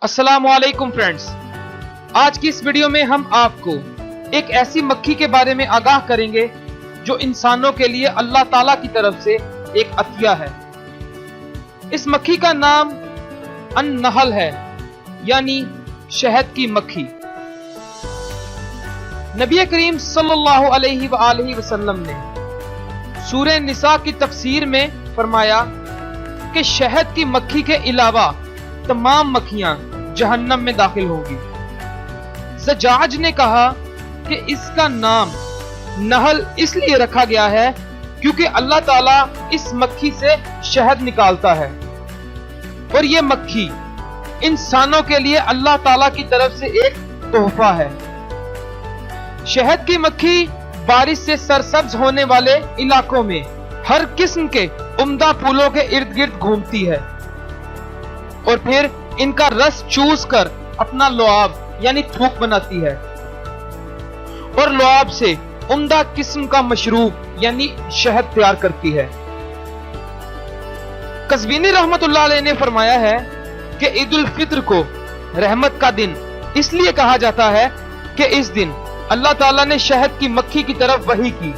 अस्सलाम वालेकुम फ्रेंड्स, आज की इस वीडियो में हम आपको एक ऐसी मक्खी के बारे में आगाह करेंगे जो इंसानों के लिए अल्लाह ताला की तरफ से एक अतिया है। इस मक्खी का नाम अन-नहल है, यानी शहद की मक्खी। नबी करीम सल्लल्लाहु अलैहि वसल्लम ने सूरह निसा की तफसीर में फरमाया कि शहद की मक्खी के अलावा तमाम मक्खियां जहन्नम में दाखिल होंगी। ज़जाज ने कहा कि इसका नाम नहल इसलिए रखा गया है क्योंकि अल्लाह ताला इस मक्खी से शहद निकालता है और ये मक्खी इंसानों के लिए अल्लाह ताला की तरफ से एक तोहफा है। शहद की मक्खी बारिश से सरसब्ज होने वाले इलाकों में हर किस्म के उम्दा फूलों के इर्द गिर्द घूमती है और फिर इनका रस चूस कर अपना लुआब यानी थूक बनाती है और लुआब से उम्दा किस्म का मशरूब यानी शहद तैयार करती है। कज़वीनी रहमतुल्लाह अलैह ने फरमाया है कि ईद उल फित्र को रहमत का दिन इसलिए कहा जाता है कि इस दिन अल्लाह ताला ने शहद की मक्खी की तरफ वही की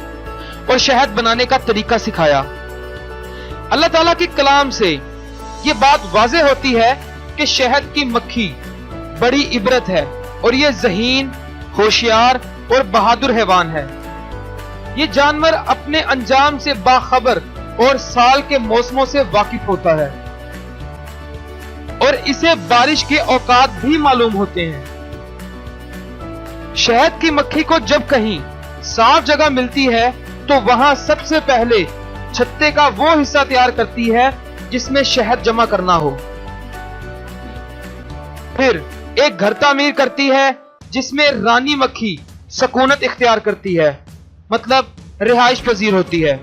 और शहद बनाने का तरीका सिखाया। अल्लाह ताला के कलाम से ये बात वाज़ेह होती है कि शहद की मक्खी बड़ी इबरत है और ये ज़हीन, होशियार और बहादुर हैवान है। ये जानवर अपने अंजाम से बाखबर और साल के मौसमों से वाकिफ होता है और इसे बारिश के औकात भी मालूम होते हैं। शहद की मक्खी को जब कहीं साफ जगह मिलती है तो वहां सबसे पहले छत्ते का वो हिस्सा तैयार करती है जिसमें शहद जमा करना हो। फिर एक घर तामीर करती है जिसमें रानी मक्खी सकूनत इख्तियार करती है, मतलब रिहाइश पजीर होती है।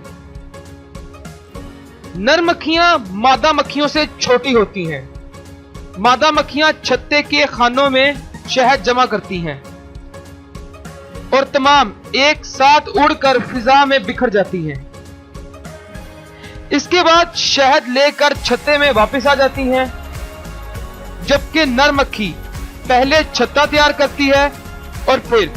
नर मक्खियां मादा मक्खियों से छोटी होती हैं। मादा मक्खियां छत्ते के खानों में शहद जमा करती हैं और तमाम एक साथ उड़कर फिजा में बिखर जाती हैं। इसके बाद शहद लेकर छत्ते में वापस आ जाती हैं, जबकि नर मक्खी पहले छत्ता तैयार करती है और फिर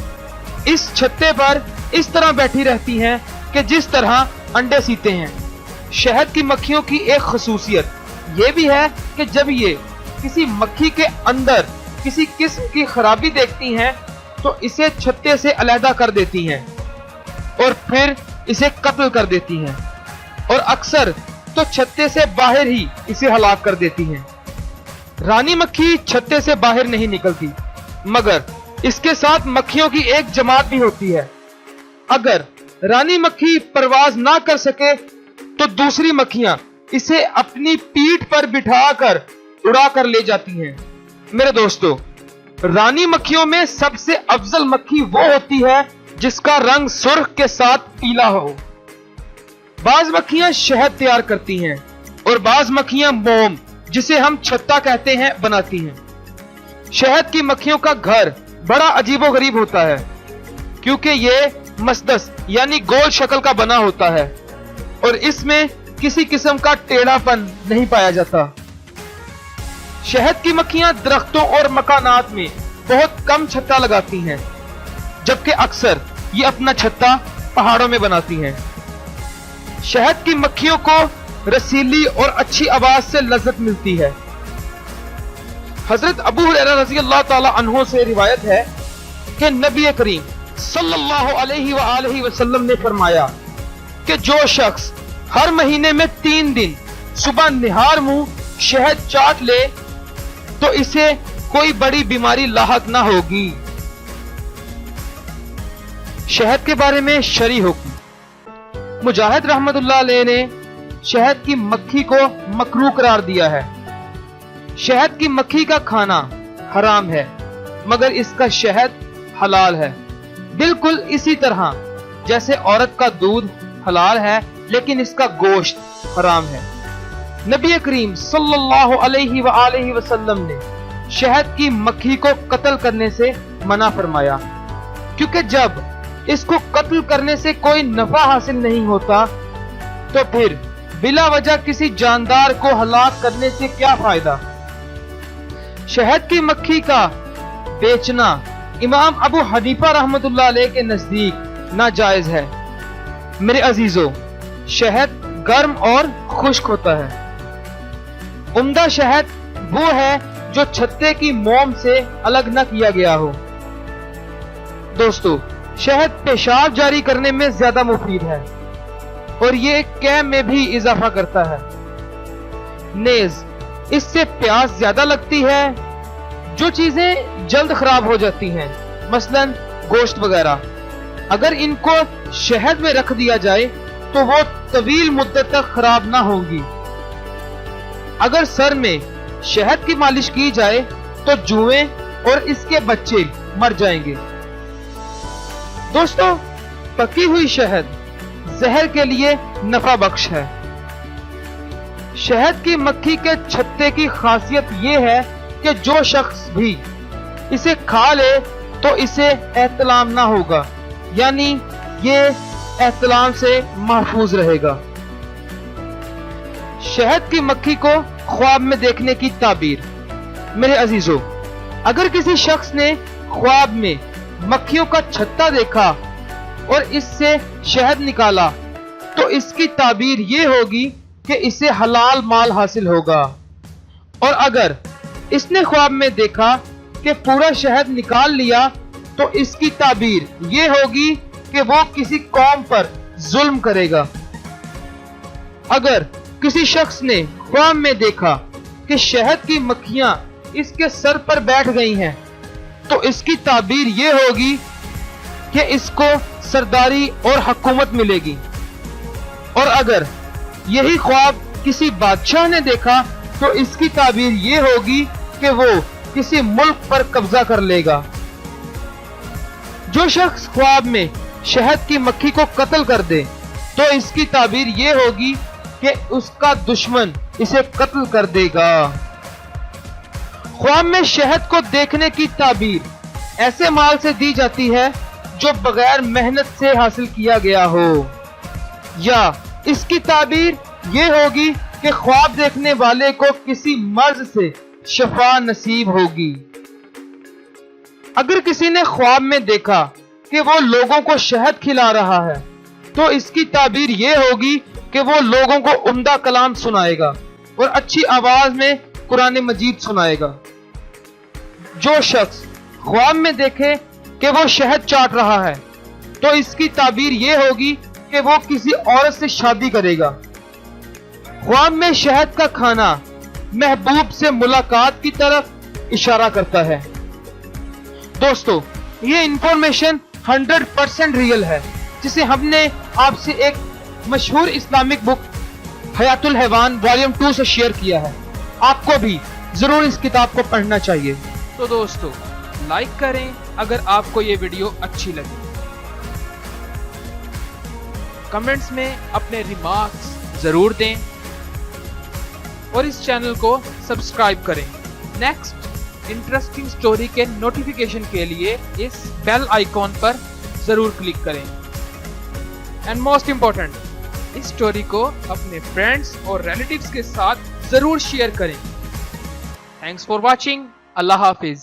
इस छत्ते पर इस तरह बैठी रहती हैं कि जिस तरह अंडे सीते हैं। शहद की मक्खियों की एक खसूसियत यह भी है कि जब ये किसी मक्खी के अंदर किसी किस्म की खराबी देखती हैं तो इसे छत्ते से अलहदा कर देती हैं और फिर इसे कत्ल कर देती हैं और अक्सर तो छत्ते से बाहर ही इसे हलाक कर देती हैं। रानी मक्खी छत्ते से बाहर नहीं निकलती, मगर इसके साथ मक्खियों की एक जमात भी होती है। अगर रानी मक्खी परवाज ना कर सके तो दूसरी मक्खियां इसे अपनी पीठ पर बिठाकर उड़ा कर ले जाती हैं। मेरे दोस्तों, रानी मक्खियों में सबसे अफजल मक्खी वो होती है जिसका रंग सुर्ख के साथ पीला हो। बाज मक्खियां शहद तैयार करती हैं और बाज मक्खियां मोम, जिसे हम छत्ता कहते हैं, बनाती हैं। शहद की मक्खियों का घर बड़ा अजीबो गरीब होता है क्योंकि ये मसदस यानी गोल शक्ल का बना होता है और इसमें किसी किस्म का टेढ़ापन नहीं पाया जाता। शहद की मक्खियां दरख्तों और मकानात में बहुत कम छत्ता लगाती हैं, जबकि अक्सर ये अपना छत्ता पहाड़ों में बनाती हैं। शहद की मक्खियों को रसीली और अच्छी आवाज से लज्जत मिलती है। हजरत अबू हुरैरा रज़ी अल्लाह ताला अन्हु से रिवायत है कि नबी करीम सल्लल्लाहु अलैहि वसल्लम ने फरमाया कि जो शख्स हर महीने में 3 दिन सुबह निहार मुंह शहद चाट ले तो इसे कोई बड़ी बीमारी लाहक ना होगी। शहद के बारे में शरई हुक्म। मुजाहिद रहमतुल्लाह अलैह ने शहद की मक्खी को मकरूह करार दिया है। शहद की मक्खी का खाना हराम है मगर इसका शहद हलाल है, बिल्कुल इसी तरह जैसे औरत का दूध हलाल है लेकिन इसका गोश्त हराम है। नबी करीम सल्लल्लाहु अलैहि वसल्लम ने शहद की मक्खी को कत्ल करने से मना फरमाया क्योंकि जब इसको कत्ल करने से कोई नफा हासिल नहीं होता तो फिर बिला वजह किसी जानदार को हलाक करने से क्या फायदा। शहद की मक्खी का बेचना इमाम अबू हनीफा रहमतुल्लाह अलैह के नजदीक नाजायज है। मेरे अजीजों, शहद गर्म और खुश्क होता है। उम्दा शहद वो है जो छत्ते की मोम से अलग न किया गया हो। दोस्तों, शहद पेशाब जारी करने में ज्यादा मुफीद है और ये कैम में भी इजाफा करता है। नेज, इससे प्यास ज्यादा लगती है। जो चीजें जल्द खराब हो जाती हैं, मसलन गोश्त वगैरह, अगर इनको शहद में रख दिया जाए तो वो तवील मुद्दत तक खराब ना होंगी। अगर सर में शहद की मालिश की जाए तो जुएं और इसके बच्चे मर जाएंगे। दोस्तों, पकी हुई शहद जहर के लिए नफा बख्श है। शहद की मक्खी के छत्ते की खासियत यह है कि जो शख्स भी इसे खा ले तो इसे एहतलाम ना होगा, यानी ये एहतलाम से महफूज रहेगा। शहद की मक्खी को ख्वाब में देखने की ताबीर। मेरे अजीजों, अगर किसी शख्स ने ख्वाब में मक्खियों का छत्ता देखा और इससे शहद निकाला तो इसकी ताबीर ये होगी कि इसे हलाल माल हासिल होगा। और अगर इसने ख्वाब में देखा कि पूरा शहद निकाल लिया तो इसकी ताबीर ये होगी कि वो किसी कौम पर जुल्म करेगा। अगर किसी शख्स ने ख्वाब में देखा कि शहद की मक्खियां इसके सर पर बैठ गई हैं तो इसकी ताबीर ये होगी कि इसको सरदारी और हुकूमत मिलेगी। और अगर यही ख्वाब किसी बादशाह ने देखा तो इसकी ताबीर ये होगी कि वो किसी मुल्क पर कब्जा कर लेगा। जो शख्स ख्वाब में शहद की मक्खी को कत्ल कर दे तो इसकी ताबीर ये होगी कि उसका दुश्मन इसे कत्ल कर देगा। ख्वाब में शहद को देखने की ताबीर ऐसे माल से दी जाती है जो बगैर मेहनत से हासिल किया गया हो, या इसकी ताबीर ये होगी कि ख्वाब देखने वाले को किसी मर्ज से शफा नसीब होगी। अगर किसी ने ख्वाब में देखा कि वो लोगों को शहद खिला रहा है तो इसकी ताबीर ये होगी कि वो लोगों को उम्दा कलाम सुनाएगा और अच्छी आवाज में कुरान मजीद सुनाएगा। जो शख्स ख्वाब में देखे कि वो शहद चाट रहा है तो इसकी ताबीर ये होगी कि वो किसी औरत से शादी करेगा। ख्वाब में शहद का खाना महबूब से मुलाकात की तरफ इशारा करता है। दोस्तों, ये इंफॉर्मेशन 100% रियल है जिसे हमने आपसे एक मशहूर इस्लामिक बुक हयातुल हैवान वॉल्यूम 2 से शेयर किया है। आपको भी जरूर इस किताब को पढ़ना चाहिए। तो दोस्तों, लाइक करें अगर आपको ये वीडियो अच्छी लगी। कमेंट्स में अपने रिमार्क्स जरूर दें और इस चैनल को सब्सक्राइब करें। नेक्स्ट इंटरेस्टिंग स्टोरी के नोटिफिकेशन के लिए इस बेल आइकॉन पर जरूर क्लिक करें। एंड मोस्ट इम्पोर्टेंट, इस स्टोरी को अपने फ्रेंड्स और रिलेटिव्स के साथ जरूर शेयर करें। Thanks for watching. Allah Hafiz.